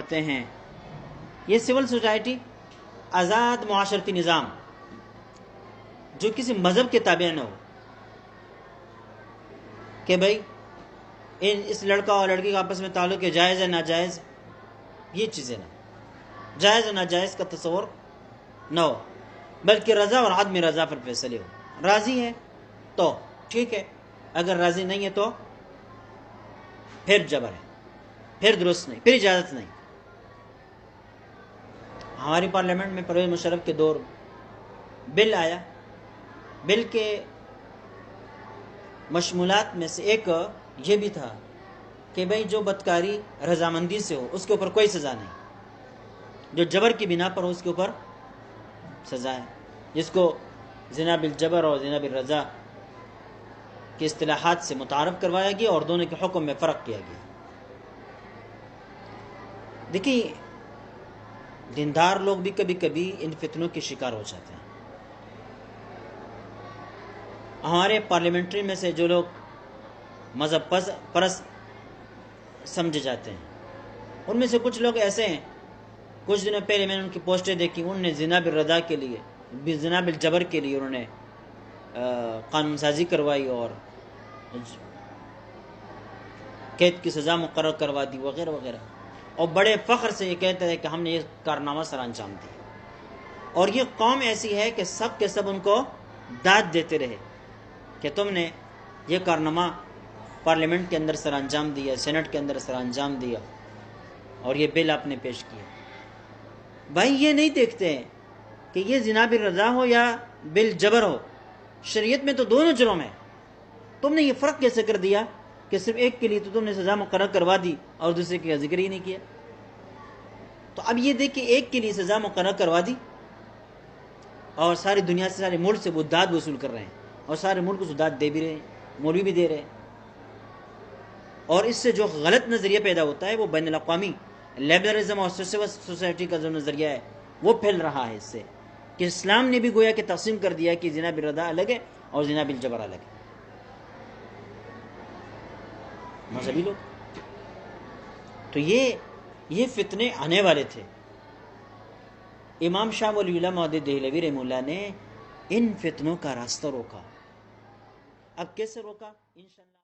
کرتے ہیں. یہ سول سوسائٹی آزاد معاشرتی نظام جو کسی مذہب کے تابع نہ ہو کہ بھائی اس لڑکا اور لڑکی کا آپس میں تعلق ہے، جائز ہے ناجائز، یہ چیزیں نہ، جائز و ناجائز کا تصور نہ ہو، بلکہ رضا اور عدم رضا پر فیصلے ہو. راضی ہے تو ٹھیک ہے، اگر راضی نہیں ہے تو پھر جبر ہے، پھر درست نہیں، پھر اجازت نہیں. ہماری پارلیمنٹ میں پرویز مشرف کے دور بل آیا، بل کے مشمولات میں سے ایک یہ بھی تھا کہ بھئی جو بدکاری رضامندی سے ہو اس کے اوپر کوئی سزا نہیں، جو جبر کی بنا پر ہو اس کے اوپر سزا ہے، جس کو زنا بالجبر اور زنا بالرضا کی اصطلاحات سے متعارف کروایا گیا اور دونوں کے حکم میں فرق کیا گیا. دیکھیں دیندار لوگ بھی کبھی کبھی ان فتنوں کے شکار ہو جاتے ہیں. ہمارے پارلیمنٹری میں سے جو لوگ مذہب پرست سمجھے جاتے ہیں ان میں سے کچھ لوگ ایسے ہیں، کچھ دنوں پہلے میں نے ان کی پوسٹیں دیکھی، انہوں نے زنا بالرضا کے لیے، زنا بالجبر کے لیے انہوں نے قانون سازی کروائی اور قید کی سزا مقرر کروا دی وغیرہ وغیرہ، اور بڑے فخر سے یہ کہتے ہیں کہ ہم نے یہ کارنامہ سر انجام دیا. اور یہ قوم ایسی ہے کہ سب کے سب ان کو داد دیتے رہے کہ تم نے یہ کارنامہ پارلیمنٹ کے اندر سر انجام دیا، سینٹ کے اندر سر انجام دیا، اور یہ بل آپ نے پیش کیا. بھائی یہ نہیں دیکھتے ہیں کہ یہ زنا بالرضا ہو یا بالجبر ہو، شریعت میں تو دونوں جرم ہے. تم نے یہ فرق کیسے کر دیا کہ صرف ایک کے لیے تو تم نے سزا مقرر کروا دی اور دوسرے کا ذکر ہی نہیں کیا؟ تو اب یہ دیکھ کہ ایک کے لیے سزا مقرر کروا دی اور ساری دنیا سے، سارے ملک سے وہ داد وصول کر رہے ہیں، اور سارے ملک کو داد دے بھی رہے ہیں، مولوی بھی دے رہے ہیں. اور اس سے جو غلط نظریہ پیدا ہوتا ہے وہ بین الاقوامی لیبرلزم اور سوسائٹی کا جو نظریہ ہے وہ پھیل رہا ہے، اس سے کہ اسلام نے بھی گویا کہ تقسیم کر دیا کہ زنا بالرضا الگ ہے اور زنا بالجبر الگ ہے. مذہبی لوگ تو یہ فتنے آنے والے تھے. امام شاہ ولی اللہ محدث دہلوی رحمہ اللہ نے ان فتنوں کا راستہ روکا. اب کیسے روکا؟ انشاءاللہ